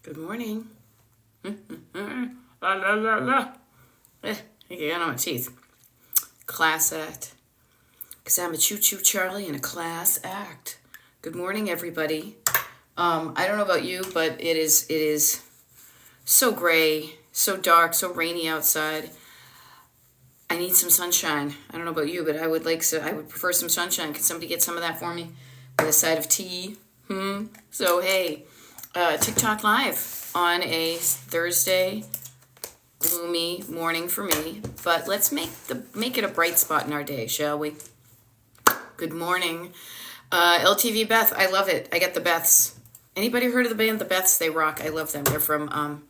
Good morning. La la la la. I got on my teeth. Class act. Because I'm a choo-choo Charlie in a class act. Good morning, everybody. I don't know about you, but it is so gray, so dark, so rainy outside. I need some sunshine. I don't know about you, but I would prefer some sunshine. Can somebody get some of that for me? With a side of tea? So hey, TikTok Live on a Thursday, gloomy morning for me. But let's make it a bright spot in our day, shall we? Good morning, LTV Beth. I love it. I got the Beths. Anybody heard of the band The Beths? They rock. I love them. They're from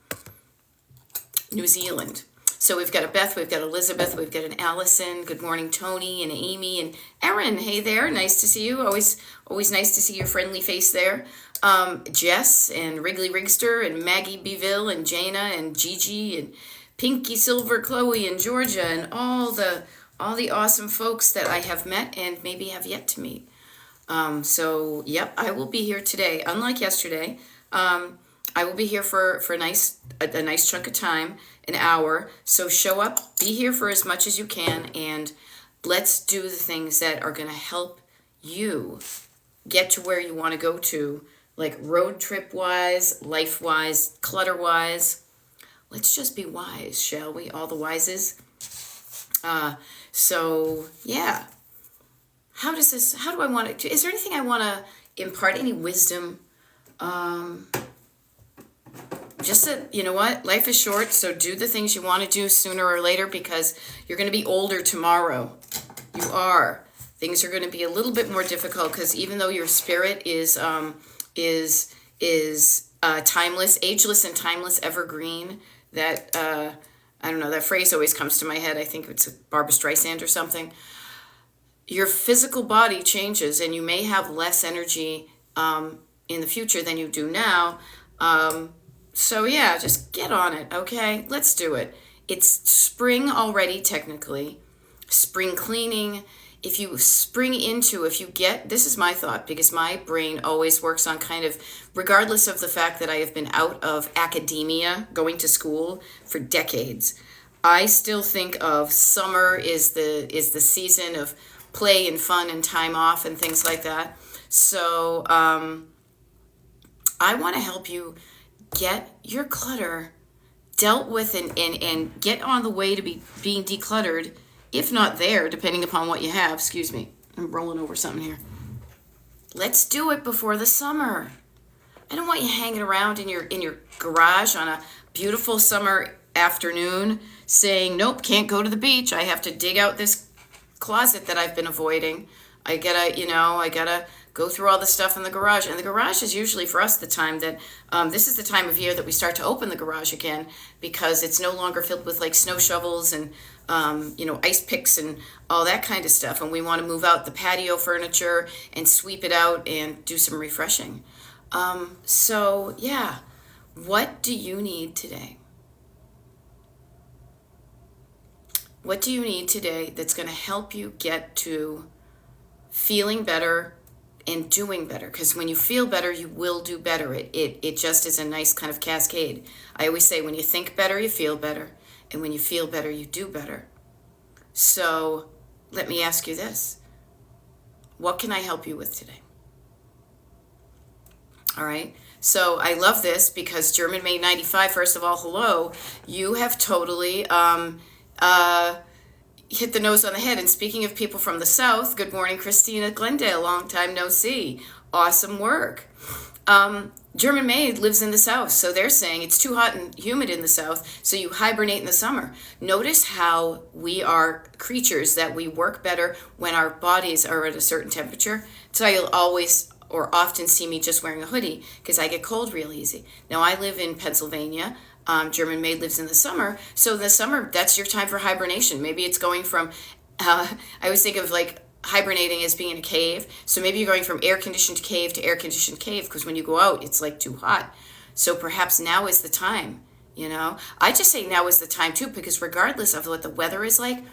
New Zealand. So we've got a Beth, we've got Elizabeth, we've got an Allison. Good morning, Tony and Amy and Erin. Hey there, nice to see you. Always nice to see your friendly face there. Jess and Wrigley Rigster and Maggie Beville and Jana and Gigi and Pinky Silver, Chloe and Georgia and all the awesome folks that I have met and maybe have yet to meet. So yep, I will be here today. Unlike yesterday, I will be here for a nice chunk of time, an hour. So show up, be here for as much as you can, and let's do the things that are going to help you get to where you want to go to, like road trip wise, life wise, clutter wise. Let's just be wise, shall we? All the wises. So yeah. How do I want to, is there anything I want to impart, any wisdom? Just that, you know what, life is short, so do the things you want to do sooner or later because you're going to be older tomorrow. You are. Things are going to be a little bit more difficult because even though your spirit is timeless, ageless and timeless, evergreen, that, I don't know, that phrase always comes to my head. I think it's Barbra Streisand or something. Your physical body changes and you may have less energy in the future than you do now. So yeah, just get on it, okay? Let's do it. It's spring already, technically. Spring cleaning. If you get, this is my thought, because my brain always works on kind of, regardless of the fact that I have been out of academia, going to school for decades, I still think of summer is the season of play and fun and time off and things like that. So I want to help you get your clutter dealt with and get on the way to being decluttered, if not there, depending upon what you have. Excuse me, I'm rolling over something here. Let's do it before the summer. I don't want you hanging around in your garage on a beautiful summer afternoon saying, nope, can't go to the beach. I have to dig out this closet that I've been avoiding. I gotta go through all the stuff in the garage. And the garage is usually for us the time that, this is the time of year that we start to open the garage again because it's no longer filled with like snow shovels and, ice picks and all that kind of stuff. And we want to move out the patio furniture and sweep it out and do some refreshing. So yeah, what do you need today? What do you need today that's going to help you get to feeling better and doing better? Because when you feel better, you will do better. It just is a nice kind of cascade. I always say when you think better, you feel better. And when you feel better, you do better. So let me ask you this. What can I help you with today? All right. So I love this because German Made 95, first of all, hello. You have totally hit the nose on the head. And speaking of people from the South, good morning, Christina Glendale. Long time no see. Awesome work. German Made lives in the South, so they're saying it's too hot and humid in the South, so you hibernate in the summer. Notice how we are creatures that we work better when our bodies are at a certain temperature. So you'll always or often see me just wearing a hoodie because I get cold real easy. Now I live in Pennsylvania. German Maid lives in the summer. So the summer, that's your time for hibernation. Maybe it's going from, I always think of like hibernating as being in a cave. So maybe you're going from air-conditioned cave to air-conditioned cave because when you go out, it's like too hot. So perhaps now is the time, I just say now is the time too, because regardless of what the weather is like,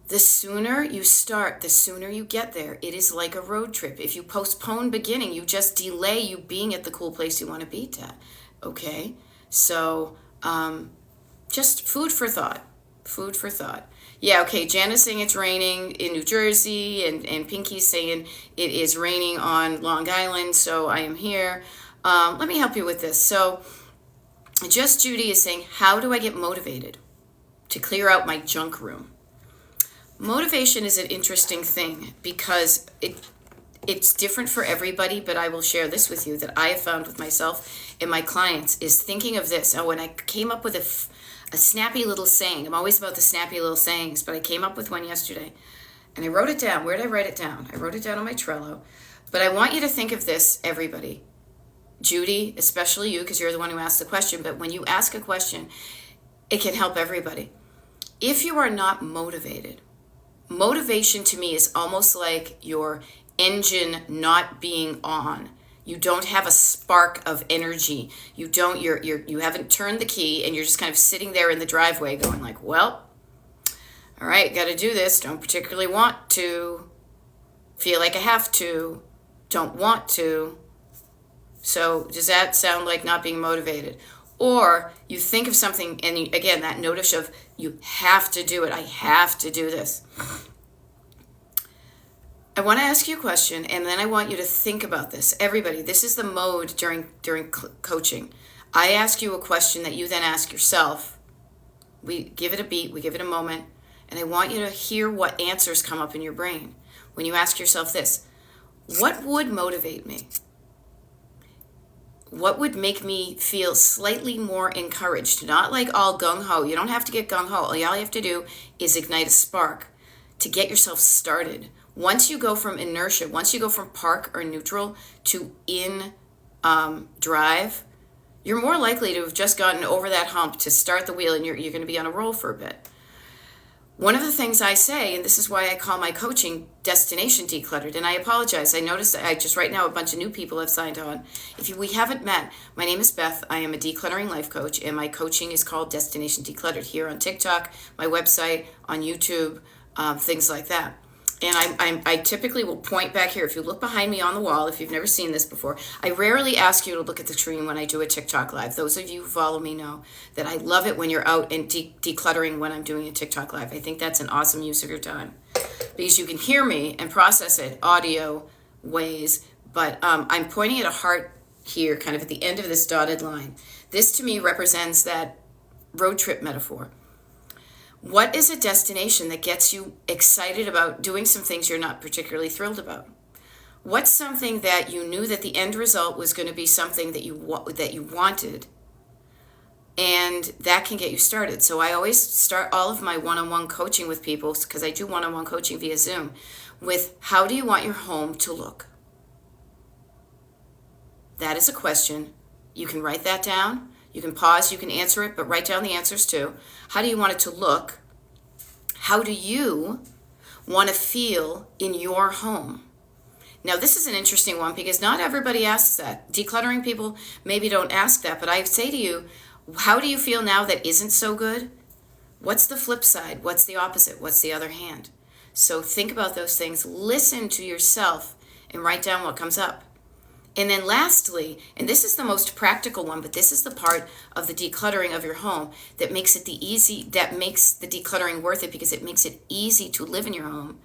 the sooner you start, the sooner you get there. It is like a road trip. If you postpone beginning, you just delay you being at the cool place you want to be at. Okay? So, just food for thought. Food for thought. Yeah, okay, Jana's saying it's raining in New Jersey, and Pinky's saying it is raining on Long Island, so I am here. Let me help you with this. So, Just Judy is saying, how do I get motivated to clear out my junk room? Motivation is an interesting thing because it's different for everybody, but I will share this with you that I have found with myself and my clients is thinking of this. Oh, and I came up with a snappy little saying. I'm always about the snappy little sayings, but I came up with one yesterday and I wrote it down. Where did I write it down? I wrote it down on my Trello. But I want you to think of this, everybody. Judy, especially you, because you're the one who asked the question, but when you ask a question, it can help everybody. If you are not motivated, motivation to me is almost like your engine not being on. You don't have a spark of energy. You haven't turned the key and you're just kind of sitting there in the driveway going like, well, all right, got to do this. Don't particularly want to. Feel like I have to. Don't want to. So does that sound like not being motivated? Or you think of something and again, that notice of you have to do it. I have to do this. I want to ask you a question and then I want you to think about this. Everybody, this is the mode during coaching. I ask you a question that you then ask yourself. We give it a beat, we give it a moment, and I want you to hear what answers come up in your brain. When you ask yourself this, what would motivate me? What would make me feel slightly more encouraged? Not like all gung-ho. You don't have to get gung-ho. All you have to do is ignite a spark to get yourself started. Once you go from inertia, once you go from park or neutral to in drive, you're more likely to have just gotten over that hump to start the wheel and you're going to be on a roll for a bit. One of the things I say, and this is why I call my coaching Destination Decluttered, and I apologize. I noticed that I just right now a bunch of new people have signed on. If we haven't met, my name is Beth. I am a decluttering life coach, and my coaching is called Destination Decluttered here on TikTok, my website, on YouTube, things like that. And I typically will point back here. If you look behind me on the wall, if you've never seen this before, I rarely ask you to look at the screen when I do a TikTok live. Those of you who follow me know that I love it when you're out and decluttering when I'm doing a TikTok live. I think that's an awesome use of your time because you can hear me and process it audio ways. But I'm pointing at a heart here, kind of at the end of this dotted line. This to me represents that road trip metaphor. What is a destination that gets you excited about doing some things you're not particularly thrilled about? What's something that you knew that the end result was going to be something that you wanted, and that can get you started? So I always start all of my one-on-one coaching with people, because I do one-on-one coaching via Zoom, with how do you want your home to look? That is a question. You can write that down. You can pause, you can answer it, but write down the answers too. How do you want it to look? How do you want to feel in your home? Now, this is an interesting one because not everybody asks that. Decluttering people maybe don't ask that, but I say to you, how do you feel now that isn't so good? What's the flip side? What's the opposite? What's the other hand? So think about those things. Listen to yourself and write down what comes up. And then lastly, and this is the most practical one, but this is the part of the decluttering of your home that makes it that makes the decluttering worth it because it makes it easy to live in your home,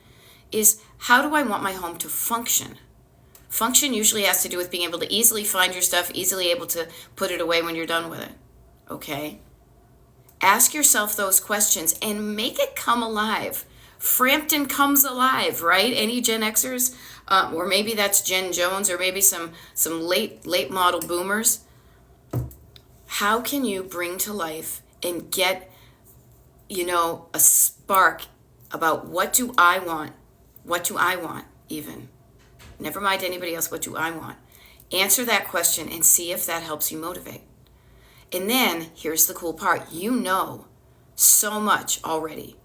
is how do I want my home to function? Function usually has to do with being able to easily find your stuff, easily able to put it away when you're done with it. Okay? Ask yourself those questions and make it come alive. Frampton comes alive, right? Any Gen Xers? Or maybe that's Jen Jones, or maybe some late model boomers. How can you bring to life and get, a spark about what do I want? What do I want even? Never mind anybody else, what do I want? Answer that question and see if that helps you motivate. And then, here's the cool part. You know so much already.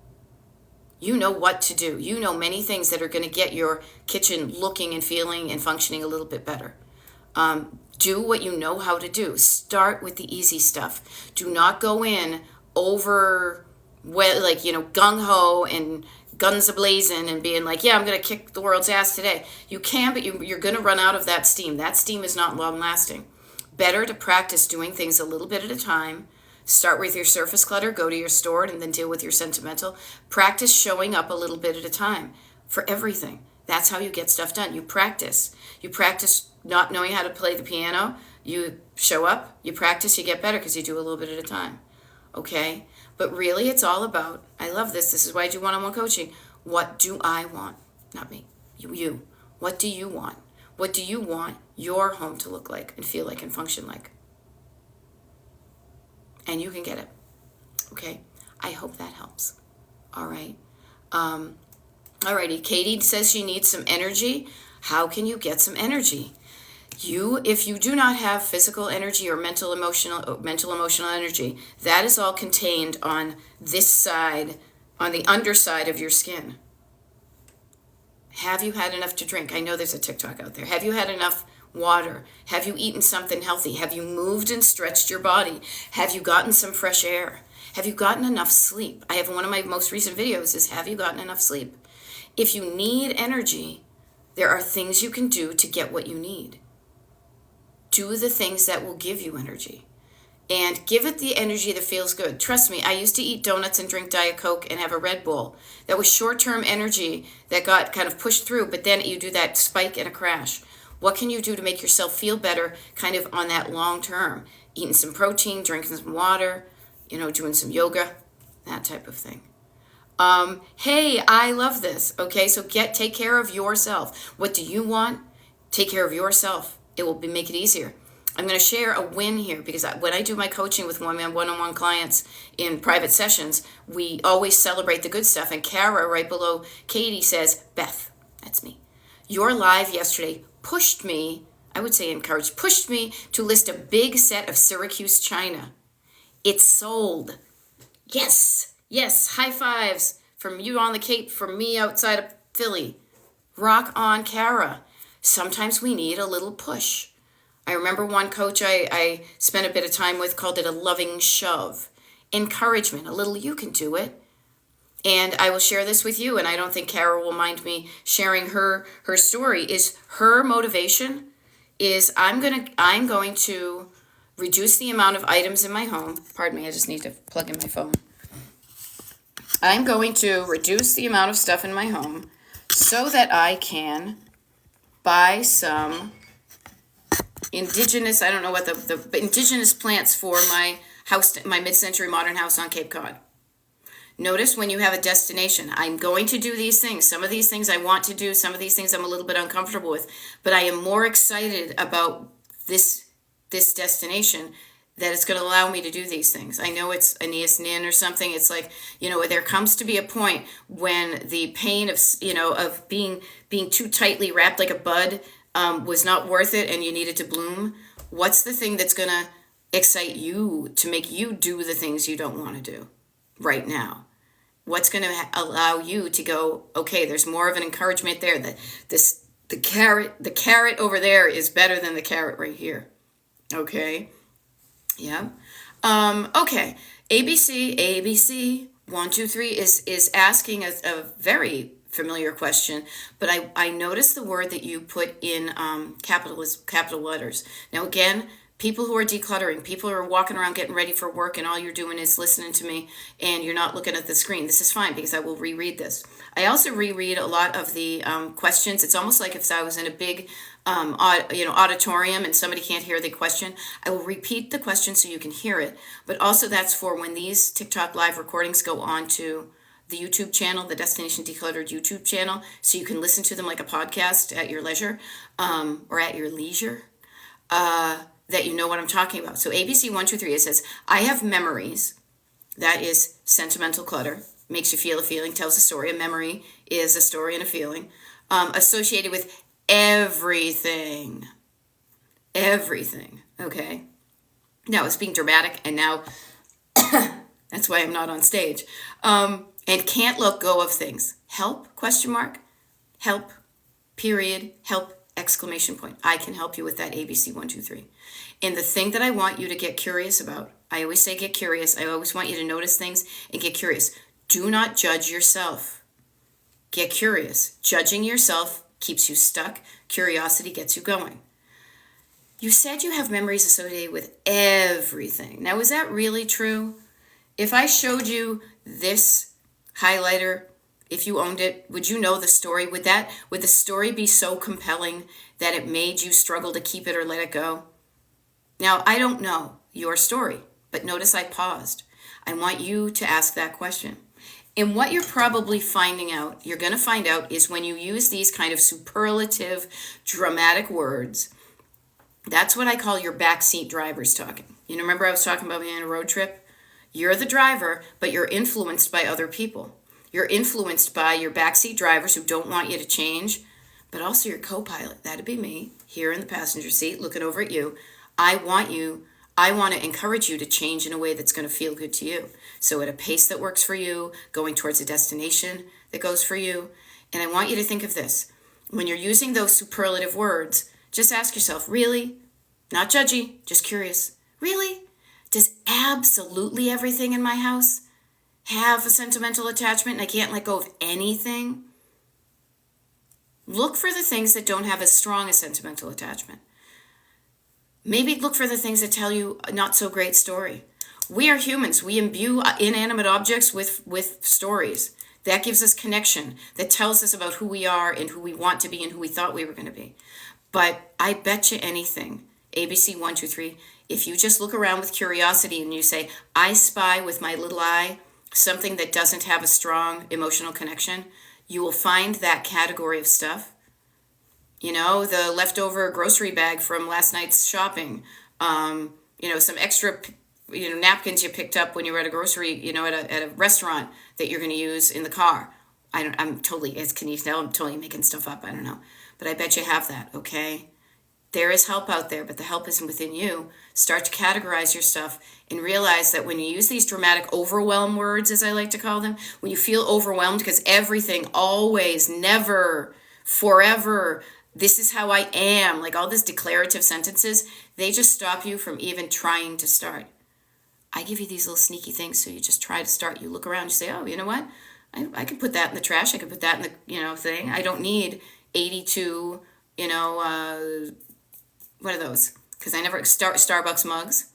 You know what to do. You know many things that are going to get your kitchen looking and feeling and functioning a little bit better. Do what you know how to do. Start with the easy stuff. Do not go in over, gung-ho and guns a-blazing and being like, yeah, I'm going to kick the world's ass today. You can, but you're going to run out of that steam. That steam is not long-lasting. better to practice doing things a little bit at a time. Start with your surface clutter, go to your stored, and then deal with your sentimental. Practice showing up a little bit at a time for everything. That's how you get stuff done. You practice. You practice not knowing how to play the piano. You show up, you practice, you get better because you do a little bit at a time. Okay? But really, it's all about, I love this. This is why I do one-on-one coaching. What do I want? Not me. You. What do you want? What do you want your home to look like and feel like and function like? And you can get it. Okay? I hope that helps. All right. Alrighty. Katie says she needs some energy. How can you get some energy? If you do not have physical energy or mental emotional energy, that is all contained on this side, on the underside of your skin. Have you had enough to drink? I know there's a TikTok out there. Have you had enough water? Have you eaten something healthy? Have you moved and stretched your body? Have you gotten some fresh air? Have you gotten enough sleep? I have one of my most recent videos is, have you gotten enough sleep? If you need energy, there are things you can do to get what you need. Do the things that will give you energy. And give it the energy that feels good. Trust me, I used to eat donuts and drink Diet Coke and have a Red Bull. That was short-term energy that got kind of pushed through, but then you do that spike and a crash. What can you do to make yourself feel better kind of on that long term? Eating some protein, drinking some water, doing some yoga, that type of thing. Hey, I love this. Okay, so take care of yourself. What do you want? Take care of yourself. It will make it easier. I'm going to share a win here because when I do my coaching with one-on-one clients in private sessions, we always celebrate the good stuff. And Kara, right below Katie, says, Beth, that's me. Your live yesterday pushed me, I would say encouraged, pushed me to list a big set of Syracuse china. It's sold. Yes, high fives from you on the Cape, from me outside of Philly. Rock on, Kara. Sometimes we need a little push. I remember one coach I spent a bit of time with called it a loving shove. Encouragement, a little you can do it. And I will share this with you, and I don't think Kara will mind me sharing her story. Is her motivation is I'm going to reduce the amount of items in my home. Pardon me, I just need to plug in my phone. I'm going to reduce the amount of stuff in my home so that I can buy some indigenous, I don't know what the indigenous plants for my house, my mid-century modern house on Cape Cod. Notice when you have a destination, I'm going to do these things. Some of these things I want to do, some of these things I'm a little bit uncomfortable with, but I am more excited about this destination that it's going to allow me to do these things. I know it's Aeneas Nin or something. It's like, there comes to be a point when the pain of being too tightly wrapped like a bud was not worth it and you needed to bloom. What's the thing that's going to excite you to make you do the things you don't want to do right now? What's going to allow you to go, okay, there's more of an encouragement there. That the carrot over there is better than the carrot right here. Okay. Yeah. Okay. ABC 1, 2, 3 is asking a very familiar question, but I noticed the word that you put in capital letters. Now again, people who are decluttering, people who are walking around getting ready for work and all you're doing is listening to me and you're not looking at the screen. This is fine because I will reread this. I also reread a lot of the questions. It's almost like if I was in a big auditorium and somebody can't hear the question. I will repeat the question so you can hear it, but also that's for when these TikTok live recordings go on to the YouTube channel, the Destination Decluttered YouTube channel, so you can listen to them like a podcast at your leisure or at your leisure. That you know what I'm talking about. So ABC 1, 2, 3, it says, I have memories. That is sentimental clutter. Makes you feel a feeling, tells a story. A memory is a story and a feeling. Associated with everything. Everything. Okay? Now, it's being dramatic, and now that's why I'm not on stage. And can't let go of things. Help? Question mark. Help. Period. Help. Exclamation point. I can help you with that ABC 1, 2, 3. And the thing that I want you to get curious about, I always say get curious. I always want you to notice things and get curious. Do not judge yourself. Get curious. Judging yourself keeps you stuck. Curiosity gets you going. You said you have memories associated with everything. Now, is that really true? If I showed you this highlighter, if you owned it, would you know the story? Would the story be so compelling that it made you struggle to keep it or let it go? Now, I don't know your story, but notice I paused. I want you to ask that question. And what you're probably you're going to find out is when you use these kind of superlative, dramatic words, that's what I call your backseat drivers talking. You know, remember I was talking about being on a road trip? You're the driver, but you're influenced by other people. You're influenced by your backseat drivers who don't want you to change, but also your co-pilot. That'd be me here in the passenger seat looking over at you. I want to encourage you to change in a way that's going to feel good to you. So at a pace that works for you, going towards a destination that goes for you. And I want you to think of this. When you're using those superlative words, just ask yourself, really? Not judgy, just curious. Really? Does absolutely everything in my house have a sentimental attachment and I can't let go of anything? Look for the things that don't have as strong a sentimental attachment. Maybe look for the things that tell you a not so great story. We are humans. We imbue inanimate objects with stories. That gives us connection. That tells us about who we are and who we want to be and who we thought we were going to be. But I bet you anything, ABC 1, 2, 3, if you just look around with curiosity and you say, I spy with my little eye something that doesn't have a strong emotional connection, you will find that category of stuff. You know, the leftover grocery bag from last night's shopping. Some extra, napkins you picked up when you were at a grocery, at a restaurant that you're going to use in the car. I'm totally, as can you tell, I'm totally making stuff up. I don't know. But I bet you have that, okay? There is help out there, but the help isn't within you. Start to categorize your stuff and realize that when you use these dramatic overwhelm words, as I like to call them, when you feel overwhelmed because everything, always, never, forever, this is how I am, like all these declarative sentences, they just stop you from even trying to start. I give you these little sneaky things so you just try to start. You look around, you say, oh, you know what? I can put that in the trash. I can put that in the, thing. I don't need 82, what are those? Because I never Starbucks mugs.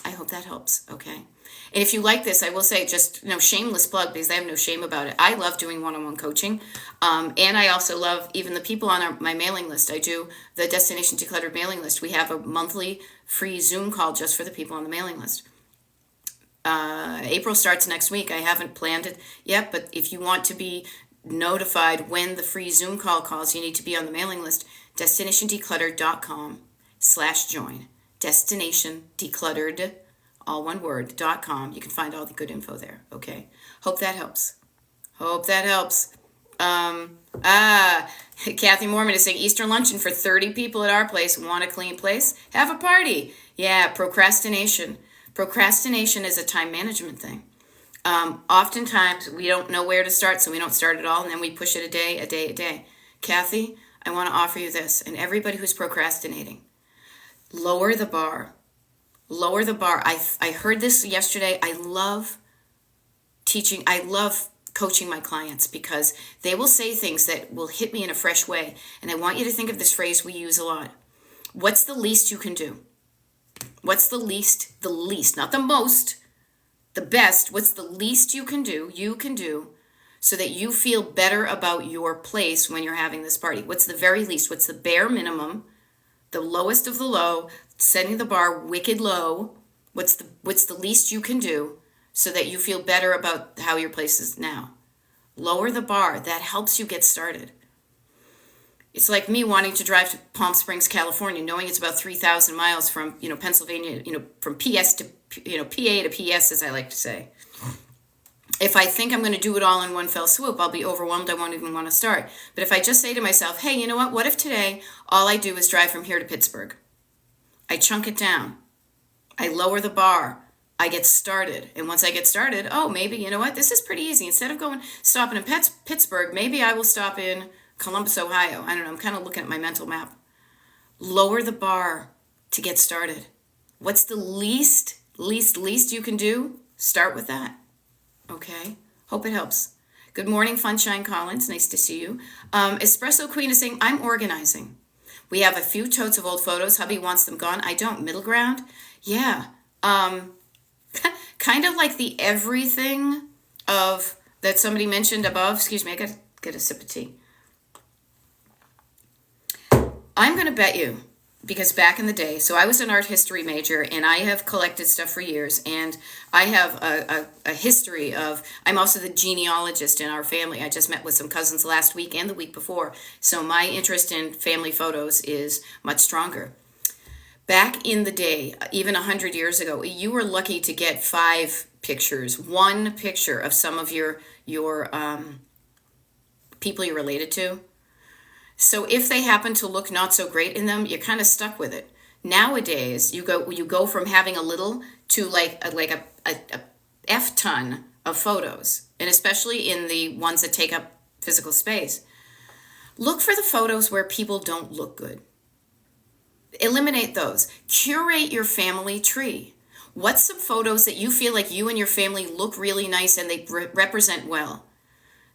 I hope that helps. Okay. And if you like this, I will say just shameless plug because I have no shame about it. I love doing one-on-one coaching. And I also love even the people on my mailing list. I do the Destination Decluttered mailing list. We have a monthly free Zoom call just for the people on the mailing list. April starts next week. I haven't planned it yet, but if you want to be notified when the free Zoom call calls, you need to be on the mailing list. DestinationDecluttered.com/join. DestinationDecluttered, all one word, .com. You can find all the good info there. Okay. Hope that helps. Kathy Mormon is saying Easter luncheon for 30 people at our place. Want a clean place? Have a party. Yeah, procrastination. Procrastination is a time management thing. Oftentimes we don't know where to start, so we don't start at all, and then we push it a day. Kathy, I want to offer you this, and everybody who's procrastinating, lower the bar. Lower the bar. I heard this yesterday. I love teaching. I love coaching my clients because they will say things that will hit me in a fresh way. And I want you to think of this phrase we use a lot. What's the least you can do? What's the least, not the most, the best. What's the least you can do so that you feel better about your place when you're having this party? What's the very least? What's the bare minimum, the lowest of the low, setting the bar wicked low? What's the least you can do so that you feel better about how your place is now? Lower the bar. That helps you get started. It's like me wanting to drive to Palm Springs, California, knowing it's about 3,000 miles from, Pennsylvania, from PS to, PA to PS, as I like to say. If I think I'm going to do it all in one fell swoop, I'll be overwhelmed. I won't even want to start. But if I just say to myself, hey, you know what? What if today all I do is drive from here to Pittsburgh? I chunk it down. I lower the bar. I get started. And once I get started, maybe, you know what? This is pretty easy. Instead of stopping in Pittsburgh, maybe I will stop in Columbus, Ohio. I don't know. I'm kind of looking at my mental map. Lower the bar to get started. What's the least you can do? Start with that. Okay. Hope it helps. Good morning, Funshine Collins. Nice to see you. Espresso Queen is saying, I'm organizing. We have a few totes of old photos. Hubby wants them gone. I don't. Middle ground? Yeah. Kind of like the everything of that somebody mentioned above. Excuse me, I got to get a sip of tea. I'm going to bet you, because back in the day, so I was an art history major, and I have collected stuff for years, and I have a history of, I'm also the genealogist in our family. I just met with some cousins last week and the week before, so my interest in family photos is much stronger. Back in the day, even 100 years ago, you were lucky to get 5 pictures, 1 picture of some of your people you're related to. So if they happen to look not so great in them, you're kind of stuck with it. Nowadays, you go from having a little to like a F ton of photos, and especially in the ones that take up physical space. Look for the photos where people don't look good. Eliminate those. Curate your family tree. What's some photos that you feel like you and your family look really nice and they represent well?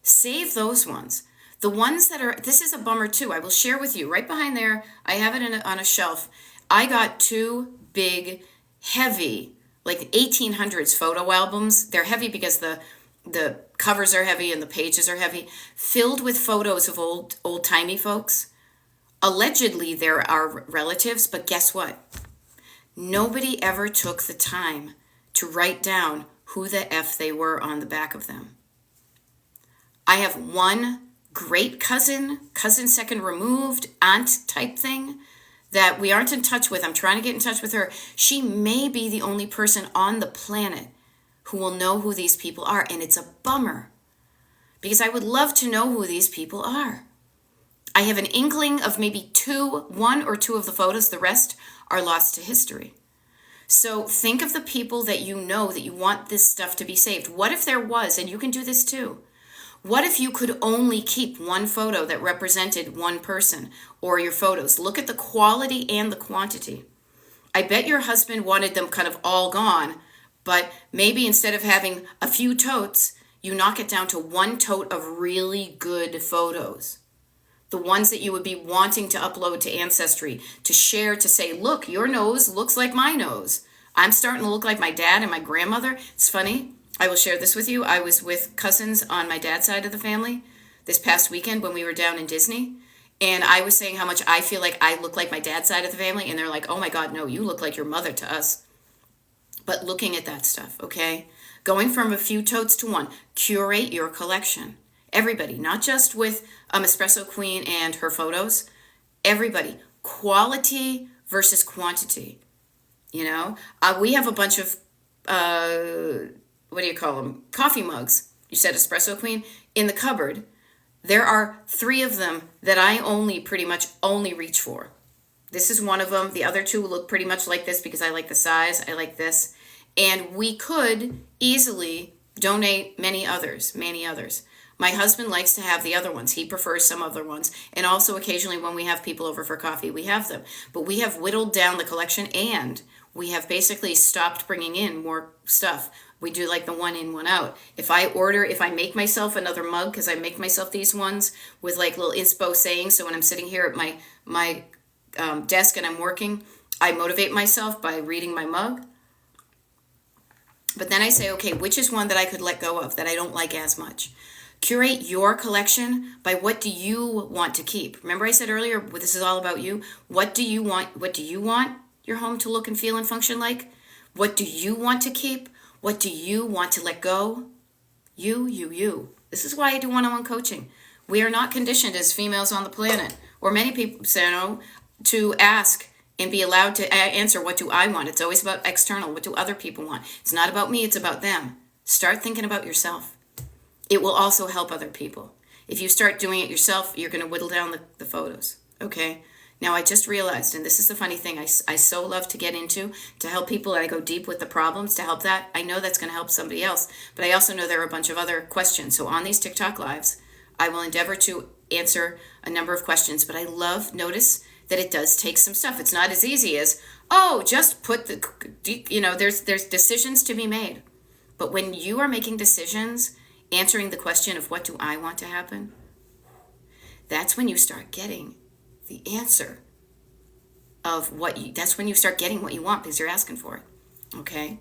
Save those ones. The ones that are, this is a bummer too, I will share with you. Right behind there, I have it on a shelf. I got 2 big, heavy, like 1800s photo albums. They're heavy because the covers are heavy and the pages are heavy, filled with photos of old-timey folks. Allegedly, there are relatives, but guess what? Nobody ever took the time to write down who the F they were on the back of them. I have one great cousin second removed, aunt type thing that we aren't in touch with. I'm trying to get in touch with her. She may be the only person on the planet who will know who these people are, and it's a bummer because I would love to know who these people are. I have an inkling of maybe 1 or 2 of the photos. The rest are lost to history. So think of the people that you know that you want this stuff to be saved. What if there was, and you can do this too, what if you could only keep 1 photo that represented 1 person, or your photos? Look at the quality and the quantity. I bet your husband wanted them kind of all gone, but maybe instead of having a few totes, you knock it down to 1 tote of really good photos. The ones that you would be wanting to upload to Ancestry, to share, to say, look, your nose looks like my nose. I'm starting to look like my dad and my grandmother. It's funny. I will share this with you. I was with cousins on my dad's side of the family this past weekend when we were down in Disney. And I was saying how much I feel like I look like my dad's side of the family. And they're like, oh my God, no, you look like your mother to us. But looking at that stuff, okay? Going from a few totes to 1. Curate your collection. Everybody, not just with Espresso Queen and her photos. Everybody. Quality versus quantity. You know? We have a bunch of... what do you call them? Coffee mugs. You said Espresso Queen. In the cupboard, there are 3 of them that I pretty much only reach for. This is one of them. The other 2 look pretty much like this because I like the size. I like this. And we could easily donate many others. My husband likes to have the other ones. He prefers some other ones. And also occasionally when we have people over for coffee, we have them. But we have whittled down the collection and we have basically stopped bringing in more stuff. We do like the 1 in, 1 out. If I make myself another mug, because I make myself these ones with like little inspo sayings. So when I'm sitting here at my desk and I'm working, I motivate myself by reading my mug. But then I say, okay, which is one that I could let go of that I don't like as much? Curate your collection by what do you want to keep. Remember I said earlier, this is all about you. What do you want? What do you want your home to look and feel and function like? What do you want to keep? What do you want to let go? You. This is why I do one-on-one coaching. We are not conditioned as females on the planet, or many people say, to ask and be allowed to answer, what do I want? It's always about external. What do other people want? It's not about me. It's about them. Start thinking about yourself. It will also help other people. If you start doing it yourself, you're going to whittle down the photos. Okay? Now, I just realized, and this is the funny thing, I so love to get into, to help people, and I go deep with the problems to help that. I know that's going to help somebody else, but I also know there are a bunch of other questions. So on these TikTok lives, I will endeavor to answer a number of questions, but notice that it does take some stuff. It's not as easy as, just put there's decisions to be made. But when you are making decisions, answering the question of what do I want to happen, that's when you start getting the answer of that's when you start getting what you want because you're asking for it. Okay.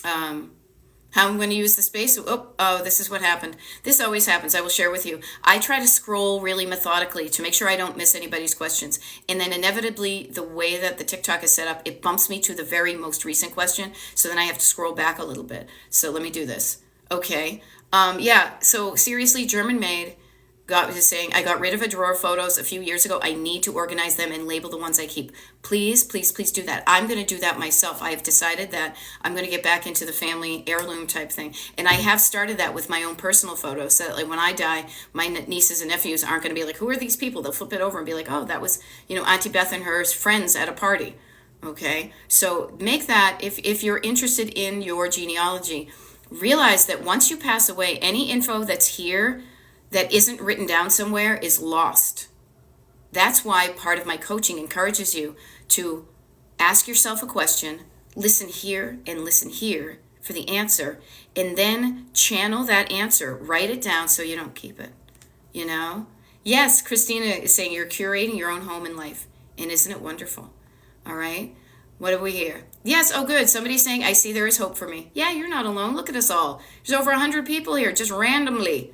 How I'm going to use the space. Oh, this is what happened. This always happens. I will share with you. I try to scroll really methodically to make sure I don't miss anybody's questions. And then inevitably, the way that the TikTok is set up, it bumps me to the very most recent question. So then I have to scroll back a little bit. So let me do this. Okay. Yeah. So seriously, German made. Was saying, I got rid of a drawer of photos a few years ago. I need to organize them and label the ones I keep. Please, please, please do that. I'm going to do that myself. I have decided that I'm going to get back into the family heirloom type thing. And I have started that with my own personal photos so that like when I die, my nieces and nephews aren't going to be like, who are these people? They'll flip it over and be like, oh, that was, Auntie Beth and her friends at a party. Okay. So make that, if you're interested in your genealogy, realize that once you pass away, any info that's here that isn't written down somewhere is lost. That's why part of my coaching encourages you to ask yourself a question, listen here and listen here for the answer, and then channel that answer. Write it down so you don't keep it. Yes, Christina is saying you're curating your own home and life. And isn't it wonderful? All right. What do we hear? Yes. Oh, good. Somebody's saying, I see there is hope for me. Yeah, you're not alone. Look at us all. There's over 100 people here just randomly.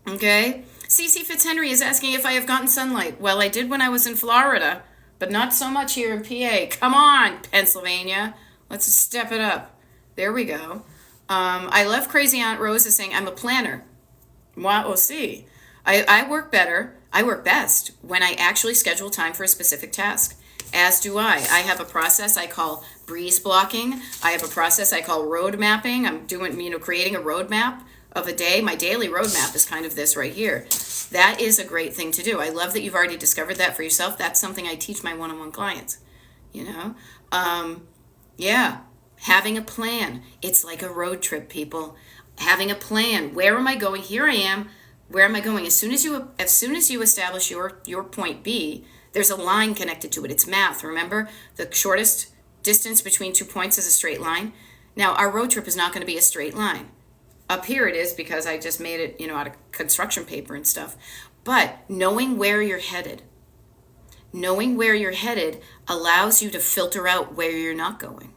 Okay. Cece Fitzhenry is asking if I have gotten sunlight. Well, I did when I was in Florida, but not so much here in PA. Come on, Pennsylvania. Let's step it up. There we go. I love Crazy Aunt Rose is saying I'm a planner. We'll see. I work better. I work best when I actually schedule time for a specific task. As do I. I have a process I call breeze blocking. I have a process I call road mapping. I'm doing, creating a roadmap of a day. My daily roadmap is kind of this right here. That is a great thing to do. I love that you've already discovered that for yourself. That's something I teach my one-on-one clients. Yeah, having a plan. It's like a road trip, people. Having a plan. Where am I going? Here I am. Where am I going? As soon as you establish your point B, there's a line connected to it. It's math. Remember, the shortest distance between 2 points is a straight line. Now, our road trip is not going to be a straight line. Up here it is because I just made it, out of construction paper and stuff. But knowing where you're headed allows you to filter out where you're not going,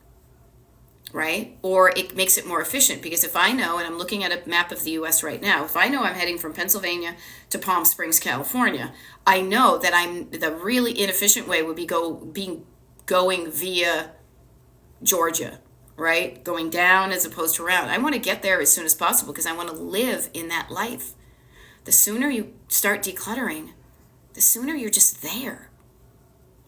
right? Or it makes it more efficient because if I know, and I'm looking at a map of the U.S. right now, if I know I'm heading from Pennsylvania to Palm Springs, California, I know that the really inefficient way would be going via Georgia, right? Going down as opposed to around. I want to get there as soon as possible because I want to live in that life. The sooner you start decluttering, the sooner you're just there.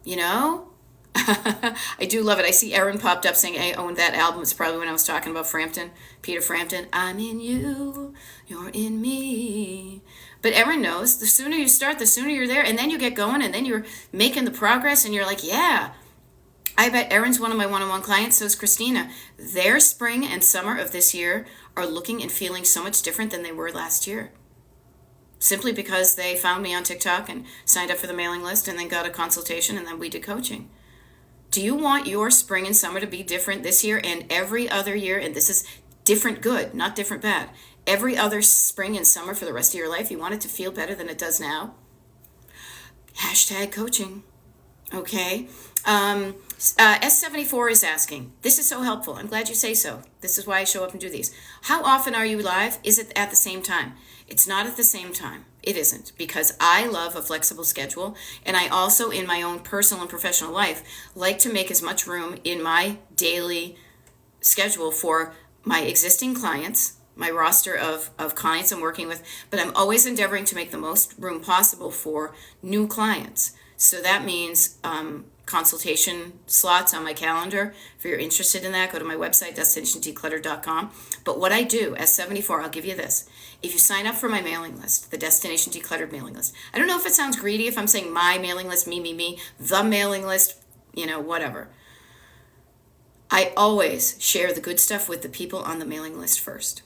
I do love it. I see Erin popped up saying I owned that album. It's probably when I was talking about Frampton, Peter Frampton. I'm in you, you're in me. But Erin knows the sooner you start, the sooner you're there. And then you get going and then you're making the progress and you're like, yeah. I bet Erin's one of my one-on-one clients, so is Christina. Their spring and summer of this year are looking and feeling so much different than they were last year. Simply because they found me on TikTok and signed up for the mailing list and then got a consultation and then we did coaching. Do you want your spring and summer to be different this year and every other year? And this is different good, not different bad. Every other spring and summer for the rest of your life, you want it to feel better than it does now? #coaching. Okay. S74 is asking, this is so helpful. I'm glad you say so. This is why I show up and do these. How often are you live? Is it at the same time? It's not at the same time. It isn't, because I love a flexible schedule. And I also, in my own personal and professional life, like to make as much room in my daily schedule for my existing clients, my roster of clients I'm working with, but I'm always endeavoring to make the most room possible for new clients. So that means consultation slots on my calendar. If you're interested in that, go to my website, destinationdeclutter.com. But what I do, S74, I'll give you this. If you sign up for my mailing list, the Destination Decluttered mailing list, I don't know if it sounds greedy if I'm saying my mailing list, me, the mailing list, whatever. I always share the good stuff with the people on the mailing list first.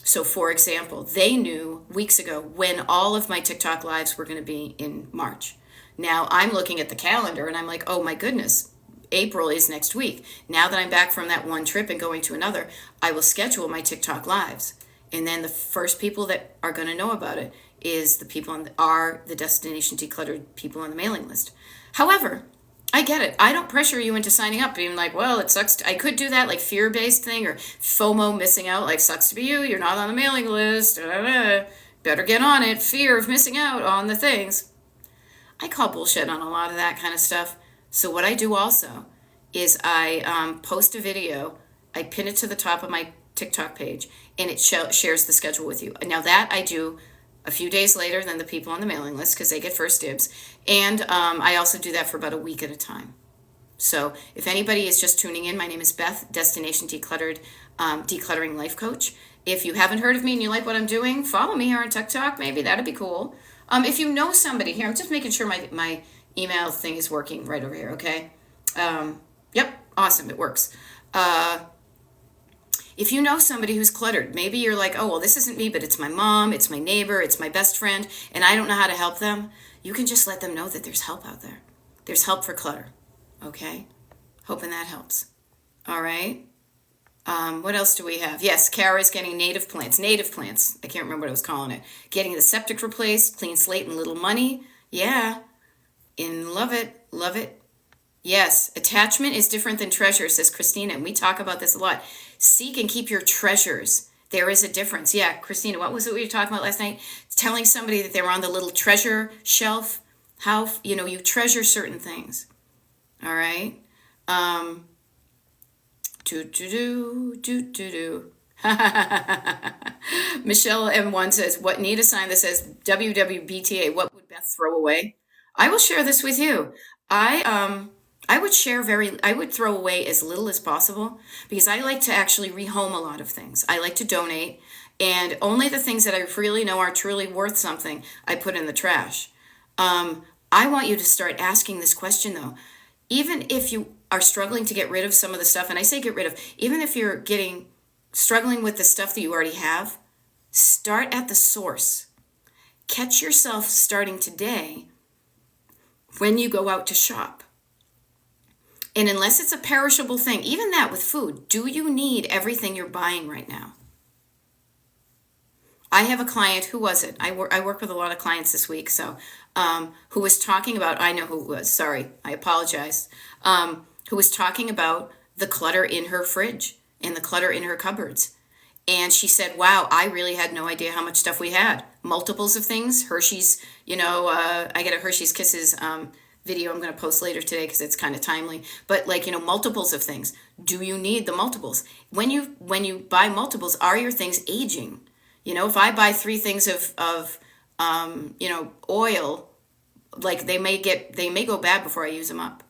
So, for example, they knew weeks ago when all of my TikTok lives were going to be in March. Now I'm looking at the calendar and I'm like, oh my goodness, April is next week. Now that I'm back from that one trip and going to another, I will schedule my TikTok lives. And then the first people that are going to know about it is the people are the Destination Decluttered people on the mailing list. However, I get it. I don't pressure you into signing up being like, well, it sucks. I could do that, like fear-based thing, or FOMO, missing out, like sucks to be you. You're not on the mailing list. Better get on it. Fear of missing out on the things. I call bullshit on a lot of that kind of stuff. So what I do also is I post a video, I pin it to the top of my TikTok page, and it shares the schedule with you. Now that I do a few days later than the people on the mailing list because they get first dibs. And I also do that for about a week at a time. So if anybody is just tuning in, my name is Beth, Destination Decluttered, Decluttering Life Coach. If you haven't heard of me and you like what I'm doing, follow me here on TikTok. Maybe that'd be cool. If you know somebody here, I'm just making sure my email thing is working right over here, okay? Yep, awesome, it works. If you know somebody who's cluttered, maybe you're like, oh, well, this isn't me, but it's my mom, it's my neighbor, it's my best friend, and I don't know how to help them, you can just let them know that there's help out there. There's help for clutter, okay? Hoping that helps. All right. What else do we have? Yes, Kara is getting native plants. I can't remember what I was calling it. Getting the septic replaced, clean slate and little money. Yeah. And love it. Love it. Yes, attachment is different than treasure, says Christina, and we talk about this a lot. Seek and keep your treasures. There is a difference. Yeah, Christina, what was it we were talking about last night? Telling somebody that they were on the little treasure shelf. How, you treasure certain things. All right? Michelle M1 says, what need a sign that says WWBTA? What would Beth throw away? I will share this with you. I would throw away as little as possible because I like to actually rehome a lot of things. I like to donate, and only the things that I really know are truly worth something, I put in the trash. I want you to start asking this question though. Even if you are struggling to get rid of some of the stuff, and I say get rid of, even if you're struggling with the stuff that you already have, start at the source. Catch yourself starting today when you go out to shop. And unless it's a perishable thing, even that with food, do you need everything you're buying right now? I have a client, who was it? I work with a lot of clients this week, so who was talking about, I know who it was, sorry, I apologize, who was talking about the clutter in her fridge and the clutter in her cupboards. And she said, wow, I really had no idea how much stuff we had. Multiples of things, Hershey's, I get a Hershey's Kisses video I'm going to post later today because it's kind of timely, but multiples of things. Do you need the multiples? When you buy multiples, are your things aging? If I buy 3 things of oil, like they may go bad before I use them up.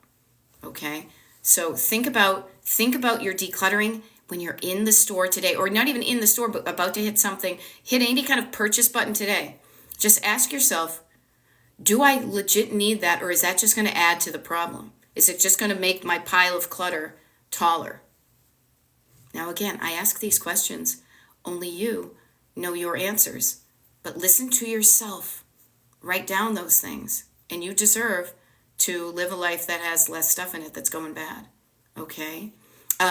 Okay. So think about your decluttering when you're in the store today, or not even in the store, but about to hit any kind of purchase button today. Just ask yourself, do I legit need that, or is that just going to add to the problem? Is it just going to make my pile of clutter taller? Now, again, I ask these questions. Only you know your answers. But listen to yourself. Write down those things. And you deserve to live a life that has less stuff in it that's going bad. Okay?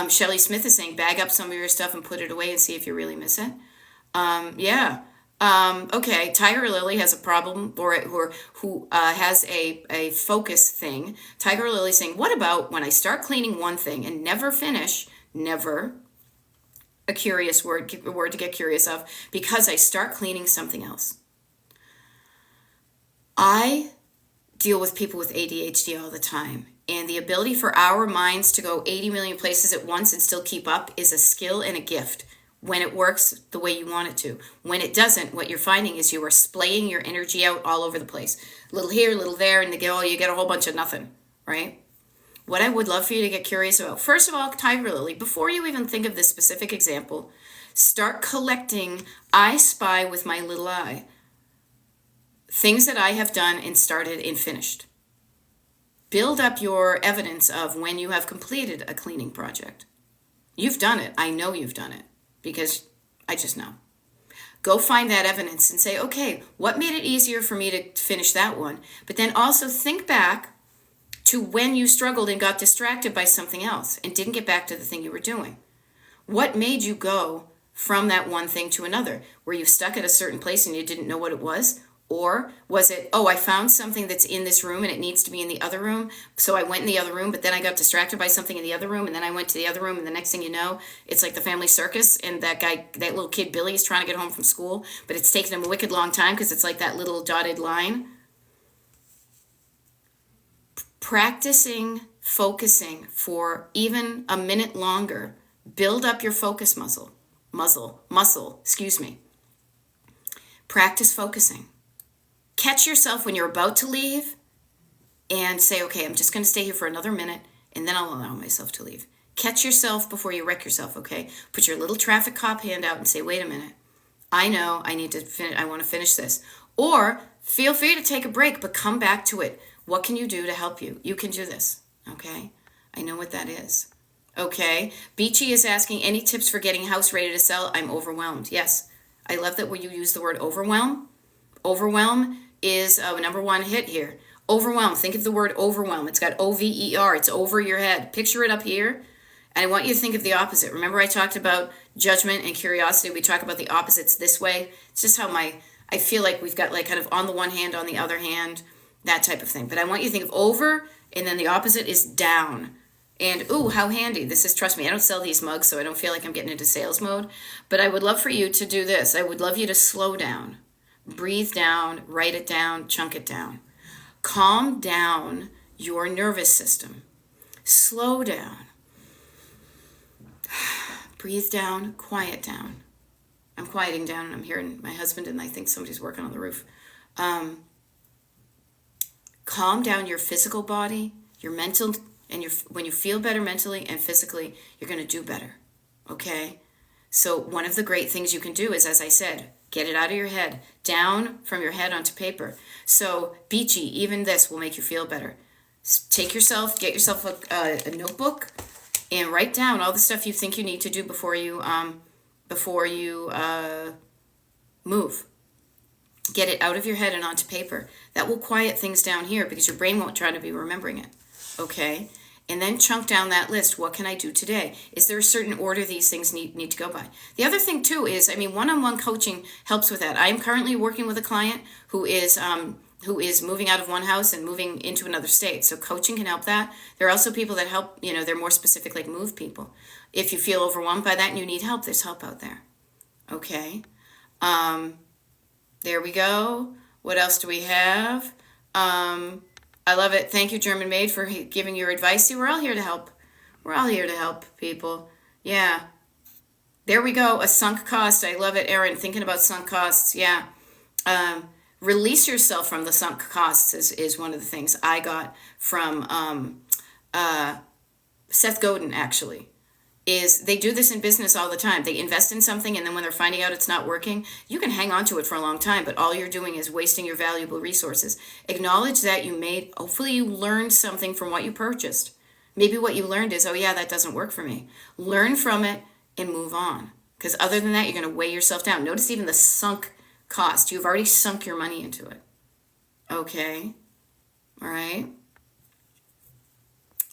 Shelly Smith is saying, bag up some of your stuff and put it away and see if you really miss it. Yeah. Okay, Tiger Lily has a problem, or who has a focus thing. Tiger Lily saying, what about when I start cleaning one thing and never finish, never, a curious word to get curious of, because I start cleaning something else. I deal with people with ADHD all the time, and the ability for our minds to go 80 million places at once and still keep up is a skill and a gift. When it works the way you want it to. When it doesn't, what you're finding is you are splaying your energy out all over the place. A little here, a little there, and you get a whole bunch of nothing, right? What I would love for you to get curious about, first of all, Tiger Lily, before you even think of this specific example, start collecting I Spy with my little eye. Things that I have done and started and finished. Build up your evidence of when you have completed a cleaning project. You've done it. I know you've done it. Because I just know. Go find that evidence and say, okay, what made it easier for me to finish that one? But then also think back to when you struggled and got distracted by something else and didn't get back to the thing you were doing. What made you go from that one thing to another? Were you stuck at a certain place and you didn't know what it was? Or was it, oh, I found something that's in this room and it needs to be in the other room. So I went in the other room, but then I got distracted by something in the other room. And then I went to the other room. And the next thing you know, it's like the family circus. And that guy, that little kid, Billy, is trying to get home from school. But it's taken him a wicked long time because it's like that little dotted line. Practicing focusing for even a minute longer. Build up your focus muscle. Practice focusing. Catch yourself when you're about to leave and say, okay, I'm just going to stay here for another minute and then I'll allow myself to leave. Catch yourself before you wreck yourself, okay? Put your little traffic cop hand out and say, wait a minute. I know I need to finish. I want to finish this. Or feel free to take a break, but come back to it. What can you do to help you? You can do this, okay? I know what that is. Okay. Beachy is asking, any tips for getting a house ready to sell? I'm overwhelmed. Yes. I love that when you use the word overwhelm. Overwhelm is a number one hit here. Overwhelm. Think of the word overwhelm. It's got O-V-E-R. It's over your head. Picture it up here. And I want you to think of the opposite. Remember I talked about judgment and curiosity. We talk about the opposites this way. It's just how I feel like we've got like kind of on the one hand, on the other hand, that type of thing. But I want you to think of over, and then the opposite is down. And, ooh, how handy. This is, trust me, I don't sell these mugs, so I don't feel like I'm getting into sales mode. But I would love for you to do this. I would love you to slow down. Breathe down, write it down, chunk it down. Calm down your nervous system. Slow down. Breathe down, quiet down. I'm quieting down and I'm hearing my husband and I think somebody's working on the roof. Calm down your physical body, your mental, and when you feel better mentally and physically, you're going to do better, okay? So one of the great things you can do is, as I said, get it out of your head, down from your head onto paper. So Beachy, even this will make you feel better. Get yourself a notebook and write down all the stuff you think you need to do before you move. Get it out of your head and onto paper. That will quiet things down here because your brain won't try to be remembering it. Okay? And then chunk down that list. What can I do today? Is there a certain order these things need to go by? The other thing, too, is, one-on-one coaching helps with that. I am currently working with a client who is moving out of one house and moving into another state. So coaching can help that. There are also people that help, they're more specific, like move people. If you feel overwhelmed by that and you need help, there's help out there. Okay? There we go. What else do we have? I love it. Thank you, German Maid, for giving your advice. See, we're all here to help. We're all here to help people. Yeah. There we go. A sunk cost. I love it, Erin. Thinking about sunk costs. Yeah. Release yourself from the sunk costs is one of the things I got from Seth Godin, actually. Is they do this in business all the time. They invest in something, and then when they're finding out it's not working, you can hang on to it for a long time, but all you're doing is wasting your valuable resources. Acknowledge that hopefully you learned something from what you purchased. Maybe what you learned is, oh yeah, that doesn't work for me. Learn from it and move on. Because other than that, you're going to weigh yourself down. Notice even the sunk cost. You've already sunk your money into it. Okay? All right?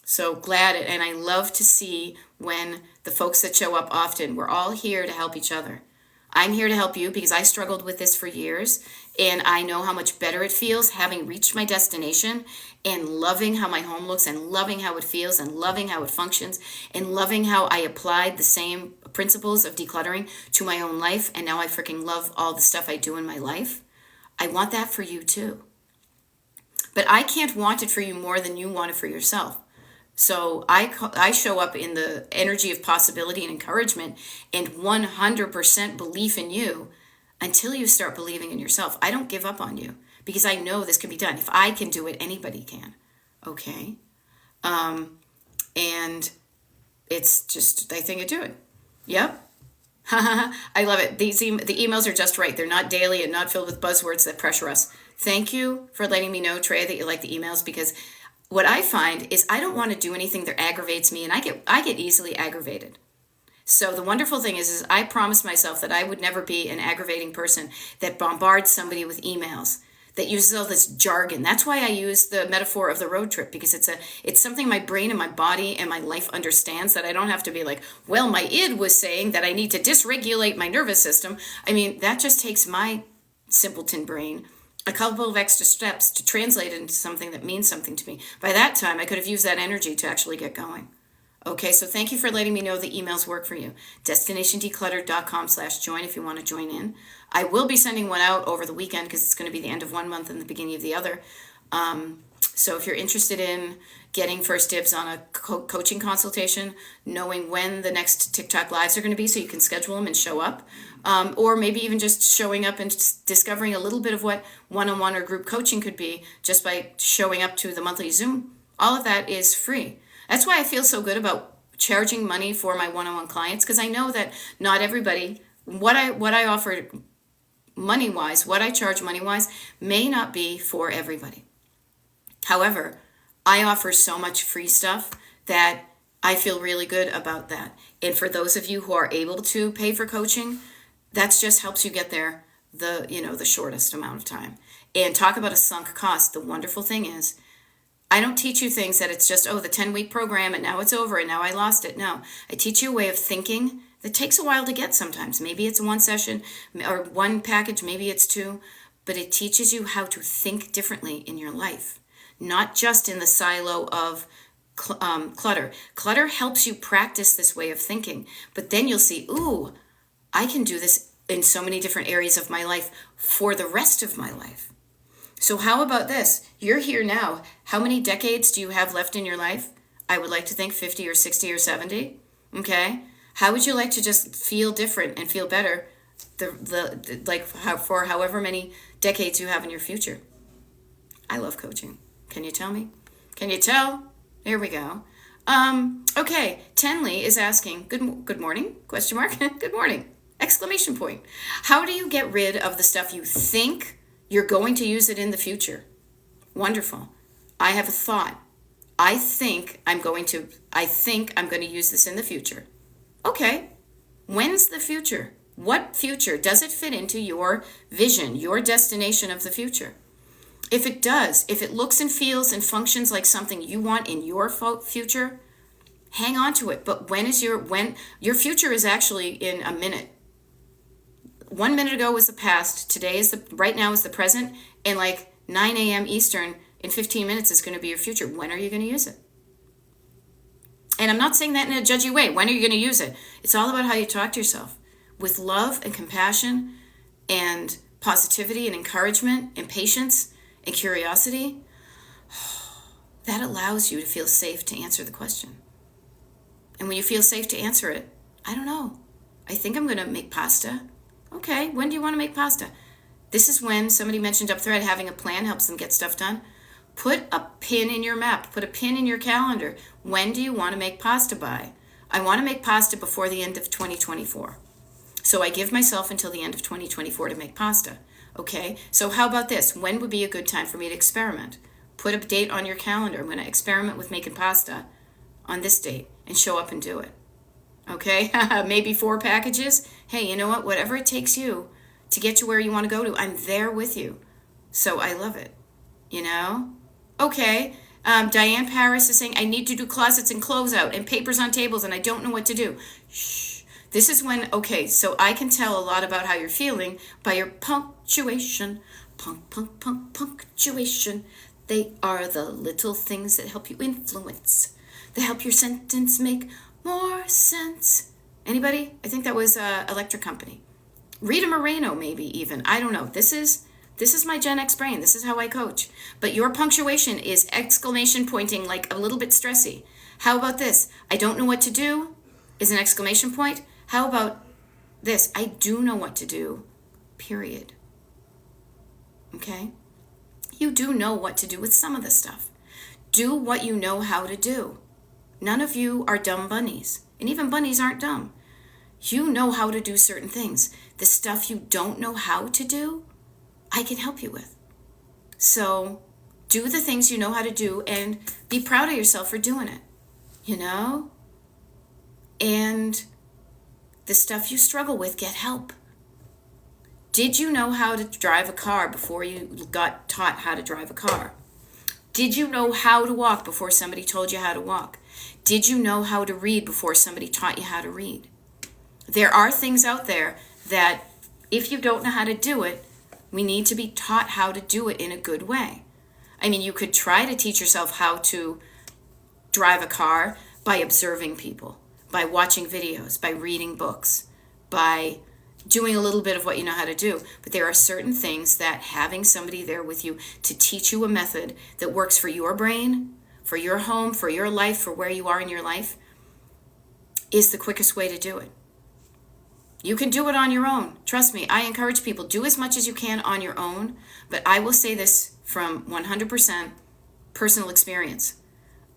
So glad it, and I love to see when the folks that show up often, we're all here to help each other. I'm here to help you because I struggled with this for years, and I know how much better it feels having reached my destination and loving how my home looks and loving how it feels and loving how it functions and loving how I applied the same principles of decluttering to my own life, and now I freaking love all the stuff I do in my life. I want that for you too. But I can't want it for you more than you want it for yourself. So I show up in the energy of possibility and encouragement and 100% belief in you until you start believing in yourself. I don't give up on you because I know this can be done. If I can do it, anybody can. Okay? And it's just, I think I do it. Yep. I love it. The emails are just right. They're not daily and not filled with buzzwords that pressure us. Thank you for letting me know, Trey, that you like the emails, because what I find is I don't want to do anything that aggravates me, and I get easily aggravated. So the wonderful thing is I promised myself that I would never be an aggravating person that bombards somebody with emails, that uses all this jargon. That's why I use the metaphor of the road trip, because it's something my brain and my body and my life understands, that I don't have to be like, well, my id was saying that I need to dysregulate my nervous system. I mean, that just takes my simpleton brain a couple of extra steps to translate it into something that means something to me. By that time, I could have used that energy to actually get going. Okay, so thank you for letting me know the emails work for you. DestinationDecluttered.com/join if you want to join in. I will be sending one out over the weekend because it's going to be the end of one month and the beginning of the other. So if you're interested in getting first dibs on a coaching consultation, knowing when the next TikTok lives are going to be so you can schedule them and show up, or maybe even just showing up and discovering a little bit of what one-on-one or group coaching could be just by showing up to the monthly Zoom, all of that is free. That's why I feel so good about charging money for my one-on-one clients, because I know that not everybody, what I offer money-wise, what I charge money-wise may not be for everybody. However, I offer so much free stuff that I feel really good about that. And for those of you who are able to pay for coaching, that just helps you get there the shortest amount of time. And talk about a sunk cost. The wonderful thing is, I don't teach you things that it's just, the 10-week program and now it's over and now I lost it. No, I teach you a way of thinking that takes a while to get sometimes. Maybe it's one session or one package, maybe it's two, but it teaches you how to think differently in your life. Not just in the silo of clutter. Clutter helps you practice this way of thinking, but then you'll see, I can do this in so many different areas of my life for the rest of my life. So how about this? You're here now. How many decades do you have left in your life? I would like to think 50 or 60 or 70. Okay? How would you like to just feel different and feel better for however many decades you have in your future? I love coaching. Can you tell me? Can you tell? There we go. Okay, Tenley is asking, good morning, question mark, good morning, exclamation point. How do you get rid of the stuff you think you're going to use it in the future? Wonderful. I have a thought. I think I'm going to use this in the future. Okay, when's the future? What future? Does it fit into your vision, your destination of the future? If it does, if it looks and feels and functions like something you want in your future, hang on to it. But when your future is actually in a minute. 1 minute ago was the past. Right now is the present. And like 9 a.m. Eastern in 15 minutes is going to be your future. When are you going to use it? And I'm not saying that in a judgy way. When are you going to use it? It's all about how you talk to yourself with love and compassion and positivity and encouragement and patience and curiosity. That allows you to feel safe to answer the question. And when you feel safe to answer it, I don't know. I think I'm going to make pasta. Okay, when do you want to make pasta? This is when somebody mentioned up thread having a plan helps them get stuff done. Put a pin in your map. Put a pin in your calendar. When do you want to make pasta by? I want to make pasta before the end of 2024. So I give myself until the end of 2024 to make pasta. Okay, so how about this? When would be a good time for me to experiment? Put a date on your calendar. I'm going to experiment with making pasta on this date and show up and do it. Okay, maybe 4 packages. Hey, you know what? Whatever it takes you to get to where you want to go to, I'm there with you. So I love it, Okay, Diane Paris is saying, I need to do closets and closeout and papers on tables and I don't know what to do. Shh. This is when, so I can tell a lot about how you're feeling by your punctuation. Punctuation. They are the little things that help you influence. They help your sentence make more sense. Anybody? I think that was Electric Company. Rita Moreno, maybe even. I don't know. This is my Gen X brain. This is how I coach. But your punctuation is exclamation pointing, like a little bit stressy. How about this? I don't know what to do is an exclamation point. How about this? I do know what to do, period. Okay? You do know what to do with some of this stuff. Do what you know how to do. None of you are dumb bunnies. And even bunnies aren't dumb. You know how to do certain things. The stuff you don't know how to do, I can help you with. So do the things you know how to do and be proud of yourself for doing it. And the stuff you struggle with, get help. Did you know how to drive a car before you got taught how to drive a car? Did you know how to walk before somebody told you how to walk? Did you know how to read before somebody taught you how to read? There are things out there that if you don't know how to do it, We need to be taught how to do it in a good way. I mean, you could try to teach yourself how to drive a car by observing people, by watching videos, by reading books, by doing a little bit of what you know how to do. But there are certain things that having somebody there with you to teach you a method that works for your brain, for your home, for your life, for where you are in your life, is the quickest way to do it. You can do it on your own. Trust me, I encourage people, do as much as you can on your own, but I will say this from 100% personal experience.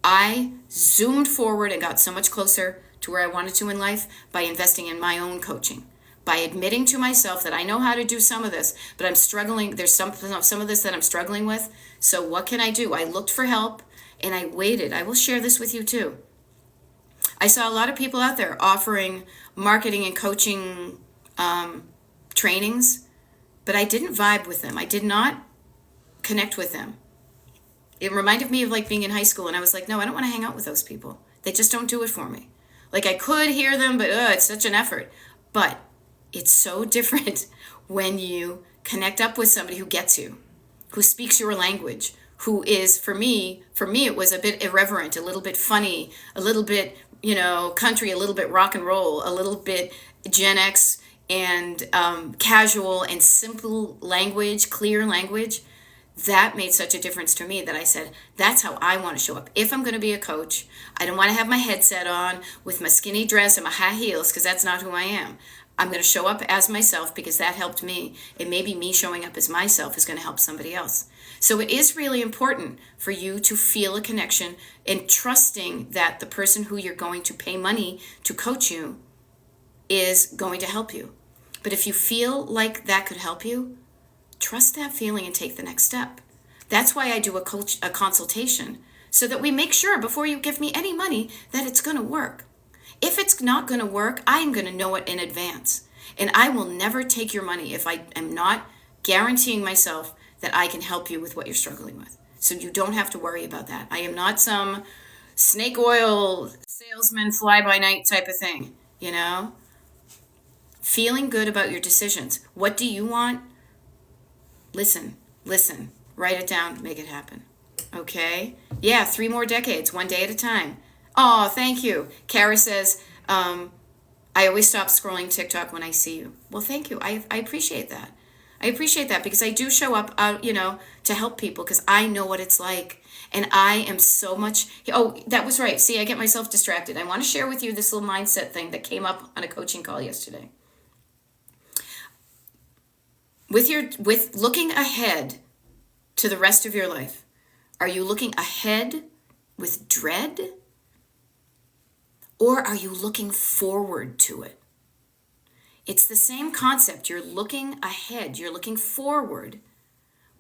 I zoomed forward and got so much closer to where I wanted to in life by investing in my own coaching, by admitting to myself that I know how to do some of this, but I'm struggling. There's some of this that I'm struggling with. So what can I do? I looked for help and I waited. I will share this with you too. I saw a lot of people out there offering marketing and coaching trainings, but I didn't vibe with them. I did not connect with them. It reminded me of like being in high school, and I was like, no, I don't want to hang out with those people. They just don't do it for me. Like I could hear them, but it's such an effort. But it's so different when you connect up with somebody who gets you, who speaks your language, who is, for me, it was a bit irreverent, a little bit funny, a little bit, country, a little bit rock and roll, a little bit Gen X and casual and simple language, clear language. That made such a difference to me that I said, that's how I want to show up. If I'm going to be a coach, I don't want to have my headset on with my skinny dress and my high heels because that's not who I am. I'm going to show up as myself because that helped me. And maybe me showing up as myself is going to help somebody else. So it is really important for you to feel a connection and trusting that the person who you're going to pay money to coach you is going to help you. But if you feel like that could help you, trust that feeling and take the next step. That's why I do a consultation, so that we make sure before you give me any money that it's going to work. If it's not going to work, I am going to know it in advance. And I will never take your money if I am not guaranteeing myself that I can help you with what you're struggling with. So you don't have to worry about that. I am not some snake oil salesman fly by night type of thing, Feeling good about your decisions. What do you want? Listen, write it down, make it happen. Okay? Yeah, 3 more decades, one day at a time. Oh, thank you. Kara says, I always stop scrolling TikTok when I see you. Well, thank you. I appreciate that. I appreciate that because I do show up, to help people because I know what it's like. And I am so much, that was right. See, I get myself distracted. I want to share with you this little mindset thing that came up on a coaching call yesterday. With looking ahead to the rest of your life, are you looking ahead with dread? Or are you looking forward to it? It's the same concept. You're looking ahead, you're looking forward,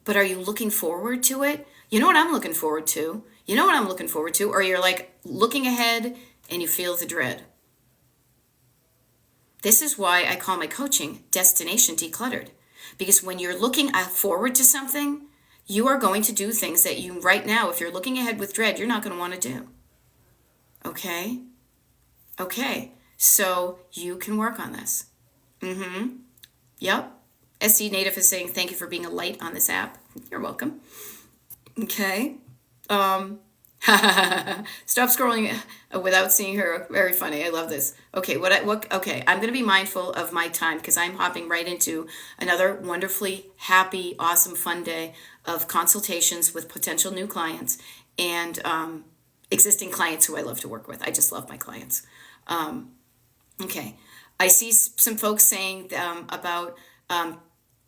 but are you looking forward to it? You know what I'm looking forward to? Or you're like looking ahead and you feel the dread. This is why I call my coaching Destination Decluttered. Because when you're looking forward to something, you are going to do things that you right now, if you're looking ahead with dread, you're not going to want to do. Okay? Okay. So you can work on this. Yep. SC Native is saying, thank you for being a light on this app. You're welcome. Okay. Stop scrolling without seeing her. Very funny. I love this. Okay, okay, I'm going to be mindful of my time because I'm hopping right into another wonderfully happy, awesome, fun day of consultations with potential new clients and existing clients who I love to work with. I just love my clients. Okay. I see some folks saying about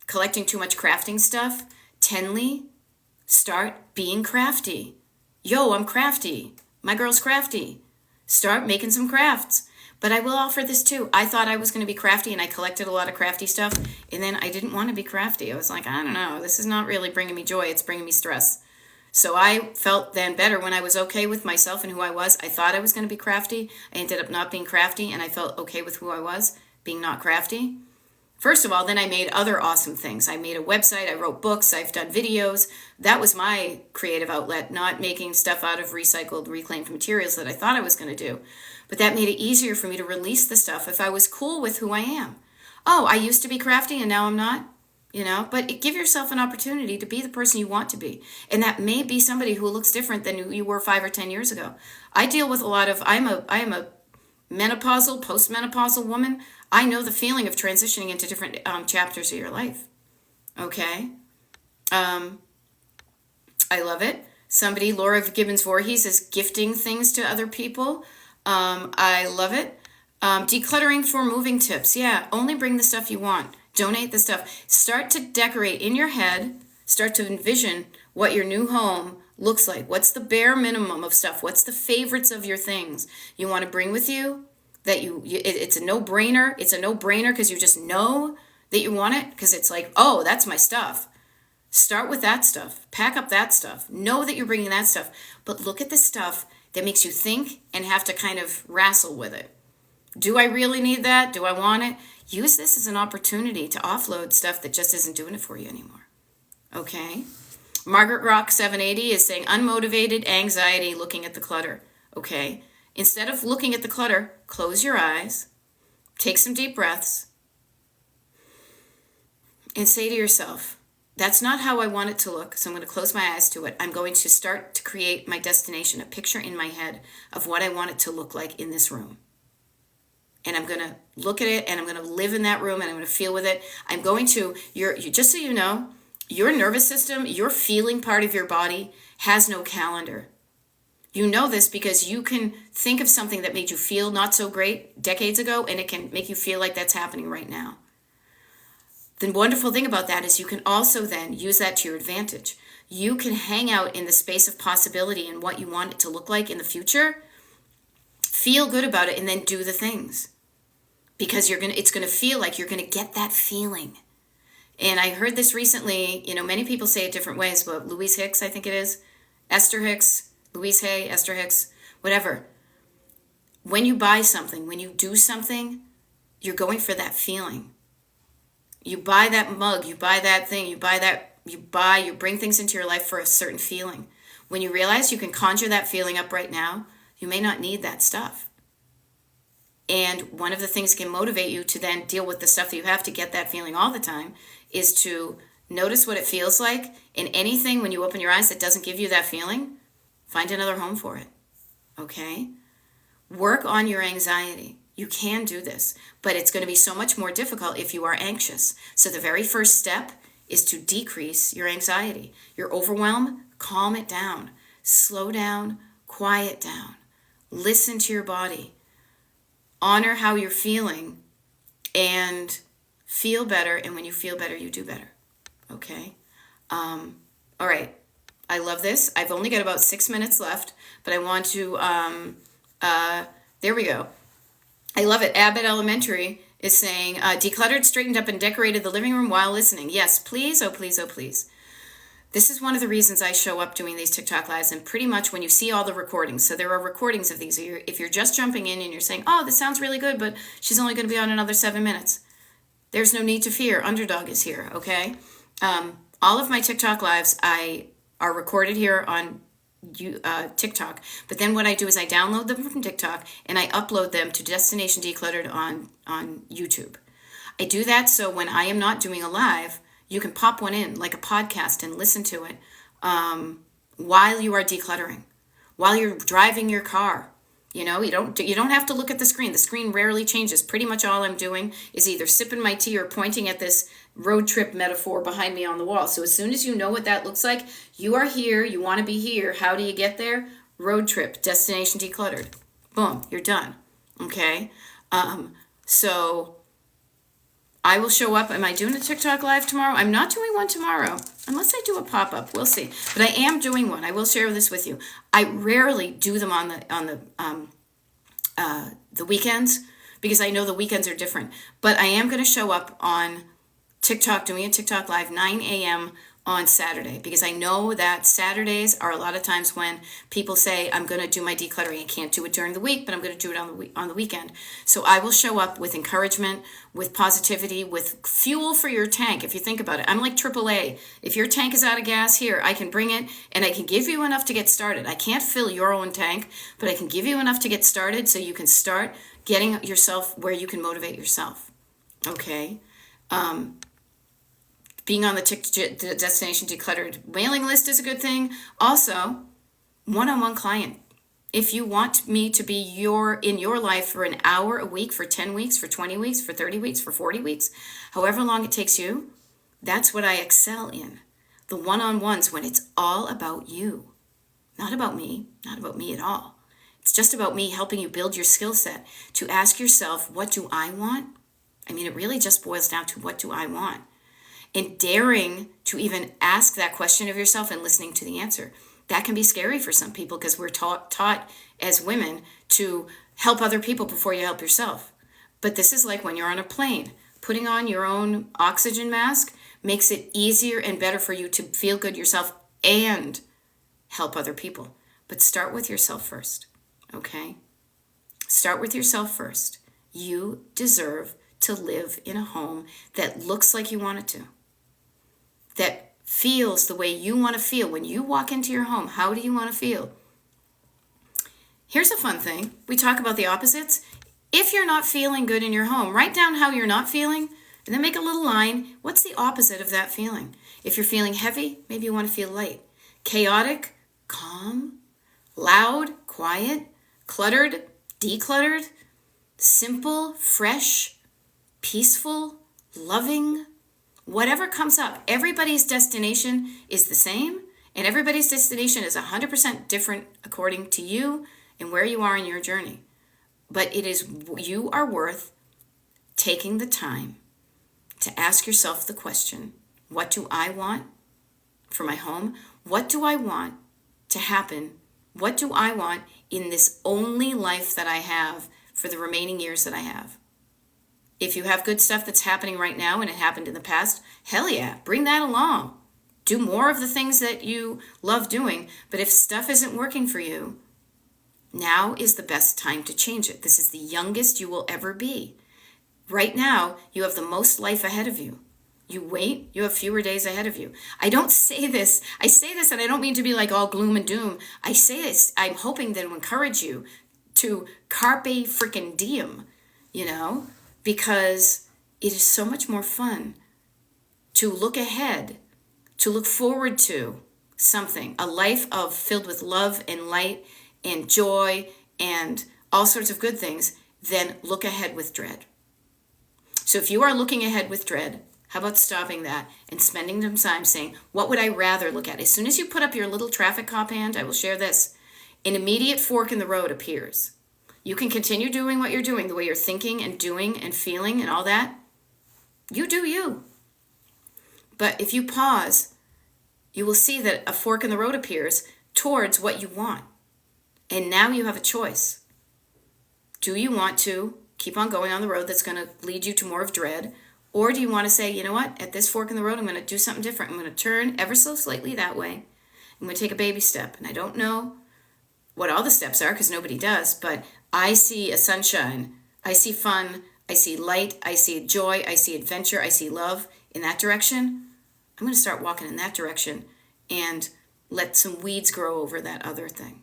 collecting too much crafting stuff. Tenley, start being crafty. Yo, I'm crafty. My girl's crafty. Start making some crafts. But I will offer this too. I thought I was going to be crafty and I collected a lot of crafty stuff. And then I didn't want to be crafty. I was like, I don't know. This is not really bringing me joy. It's bringing me stress. So I felt then better when I was okay with myself and who I was. I thought I was going to be crafty. I ended up not being crafty and I felt okay with who I was, being not crafty. First of all, then I made other awesome things. I made a website, I wrote books, I've done videos. That was my creative outlet, not making stuff out of recycled, reclaimed materials that I thought I was going to do. But that made it easier for me to release the stuff if I was cool with who I am. Oh, I used to be crafty and now I'm not? but give yourself an opportunity to be the person you want to be. And that may be somebody who looks different than you were 5 or 10 years ago. I deal with a lot of, I am a menopausal, postmenopausal woman. I know the feeling of transitioning into different chapters of your life. Okay. I love it. Somebody, Laura Gibbons Voorhees, is gifting things to other people. I love it. Decluttering for moving tips. Yeah, only bring the stuff you want. Donate the stuff. Start to decorate in your head. Start to envision what your new home looks like. What's the bare minimum of stuff? What's the favorites of your things you want to bring with you? That it's a no-brainer. It's a no-brainer because you just know that you want it, because it's like, oh, that's my stuff. Start with that stuff. Pack up that stuff. Know that you're bringing that stuff. But look at the stuff that makes you think and have to kind of wrestle with it. Do I really need that? Do I want it? Use this as an opportunity to offload stuff that just isn't doing it for you anymore. Okay? Margaret Rock 780 is saying unmotivated anxiety looking at the clutter. Okay? Instead of looking at the clutter, close your eyes, take some deep breaths, and say to yourself, that's not how I want it to look, so I'm going to close my eyes to it. I'm going to start to create my destination, a picture in my head of what I want it to look like in this room. And I'm going to look at it, and I'm going to live in that room, and I'm going to feel with it. I'm going to, just so you know, your nervous system, your feeling part of your body has no calendar. You know this because you can think of something that made you feel not so great decades ago, and it can make you feel like that's happening right now. The wonderful thing about that is you can also then use that to your advantage. You can hang out in the space of possibility and what you want it to look like in the future, feel good about it, and then do the things. Because it's going to feel like you're going to get that feeling. And I heard this recently, many people say it different ways, but Louise Hicks, I think it is, Esther Hicks, Louise Hay, Esther Hicks, whatever. When you buy something, when you do something, you're going for that feeling. You buy that mug, you buy that thing, you bring things into your life for a certain feeling. When you realize you can conjure that feeling up right now, you may not need that stuff. And one of the things that can motivate you to then deal with the stuff that you have to get that feeling all the time is to notice what it feels like. And anything, when you open your eyes, that doesn't give you that feeling, find another home for it. Okay? Work on your anxiety. You can do this, but it's going to be so much more difficult if you are anxious. So the very first step is to decrease your anxiety. Your overwhelm, calm it down. Slow down, quiet down. Listen to your body. Honor how you're feeling and feel better. And when you feel better, you do better. Okay? All right. I love this. I've only got about 6 minutes left, but I want to, there we go. I love it. Abbott Elementary is saying, decluttered, straightened up, and decorated the living room while listening. Yes, please. Oh, please. Oh, please. This is one of the reasons I show up doing these TikTok lives, and pretty much when you see all the recordings. So there are recordings of these. If you're just jumping in and you're saying, oh, this sounds really good, but she's only going to be on another 7 minutes. There's no need to fear. Underdog is here, okay? All of my TikTok lives are recorded here on TikTok, but then what I do is I download them from TikTok and I upload them to Destination Decluttered on YouTube. I do that so when I am not doing a live, you can pop one in like a podcast and listen to it while you are decluttering, while you're driving your car. You don't have to look at the screen. The screen rarely changes. Pretty much all I'm doing is either sipping my tea or pointing at this road trip metaphor behind me on the wall. So as soon as you know what that looks like, you are here, you want to be here. How do you get there? Road trip, Destination Decluttered. Boom, you're done. Okay? So I will show up. Am I doing a TikTok live tomorrow? I'm not doing one tomorrow, unless I do a pop-up. We'll see. But I am doing one. I will share this with you. I rarely do them on the weekends because I know the weekends are different. But I am going to show up on TikTok, doing a TikTok live 9 a.m. on Saturday, because I know that Saturdays are a lot of times when people say, I'm going to do my decluttering. I can't do it during the week, but I'm going to do it on the weekend. So I will show up with encouragement, with positivity, with fuel for your tank. If you think about it, I'm like AAA. If your tank is out of gas, here, I can bring it and I can give you enough to get started. I can't fill your own tank, but I can give you enough to get started so you can start getting yourself where you can motivate yourself. Okay? being on the Destination Decluttered mailing list is a good thing. Also, one-on-one client. If you want me to be in your life for an hour a week, for 10 weeks, for 20 weeks, for 30 weeks, for 40 weeks, however long it takes you, that's what I excel in. The one-on-ones when it's all about you. Not about me at all. It's just about me helping you build your skill set to ask yourself, what do I want? I mean, it really just boils down to, what do I want? And daring to even ask that question of yourself and listening to the answer. That can be scary for some people because we're taught as women to help other people before you help yourself. But this is like when you're on a plane. Putting on your own oxygen mask makes it easier and better for you to feel good yourself and help other people. But start with yourself first, okay? Start with yourself first. You deserve to live in a home that looks like you want it to, that feels the way you want to feel. When you walk into your home, how do you want to feel? Here's a fun thing. We talk about the opposites. If you're not feeling good in your home, write down how you're not feeling, and then make a little line. What's the opposite of that feeling? If you're feeling heavy, maybe you want to feel light. Chaotic, calm. Loud, quiet. Cluttered, decluttered. Simple, fresh, peaceful, loving. Whatever comes up, everybody's destination is the same, and everybody's destination is 100% different according to you and where you are in your journey. But you are worth taking the time to ask yourself the question, what do I want for my home? What do I want to happen? What do I want in this only life that I have for the remaining years that I have? If you have good stuff that's happening right now and it happened in the past, hell yeah, bring that along. Do more of the things that you love doing. But if stuff isn't working for you, now is the best time to change it. This is the youngest you will ever be. Right now, you have the most life ahead of you. You wait, you have fewer days ahead of you. I say this and I don't mean to be like all gloom and doom. I say this, I'm hoping that it will encourage you to carpe freaking diem, because it is so much more fun to look ahead, to look forward to something, a life filled with love and light and joy and all sorts of good things, than look ahead with dread. So if you are looking ahead with dread, how about stopping that and spending some time saying, what would I rather look at? As soon as you put up your little traffic cop hand, I will share this, an immediate fork in the road appears. You can continue doing what you're doing, the way you're thinking and doing and feeling and all that. You do you. But if you pause, you will see that a fork in the road appears towards what you want. And now you have a choice. Do you want to keep on going on the road that's going to lead you to more of dread? Or do you want to say, you know what, at this fork in the road, I'm going to do something different. I'm going to turn ever so slightly that way. I'm going to take a baby step. And I don't know what all the steps are because nobody does, but I see a sunshine. I see fun. I see light. I see joy. I see adventure. I see love in that direction. I'm going to start walking in that direction and let some weeds grow over that other thing.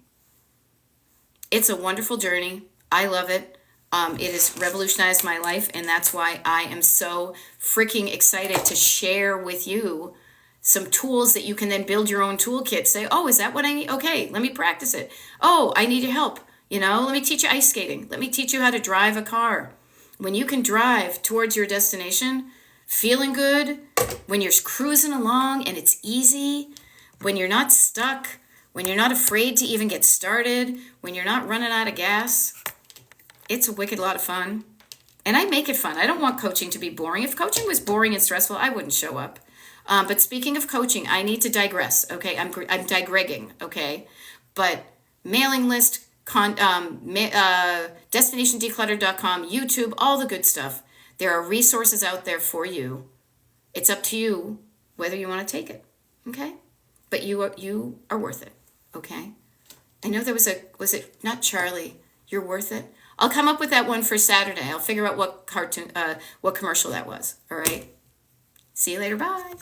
It's a wonderful journey. I love it. It has revolutionized my life, and that's why I am so freaking excited to share with you some tools that you can then build your own toolkit. Say, oh, is that what I need? Okay, let me practice it. Oh, I need your help. Let me teach you ice skating. Let me teach you how to drive a car. When you can drive towards your destination, feeling good, when you're cruising along and it's easy, when you're not stuck, when you're not afraid to even get started, when you're not running out of gas, it's a wicked lot of fun. And I make it fun. I don't want coaching to be boring. If coaching was boring and stressful, I wouldn't show up. But speaking of coaching, I need to digress, okay? I'm digregging, okay? But mailing list, DestinationDecluttered.com, YouTube, all the good stuff. There are resources out there for you. It's up to you whether you want to take it, okay? But you are worth it, okay? I know there was it not Charlie? You're worth it. I'll come up with that one for Saturday. I'll figure out what commercial that was. All right. See you later. Bye.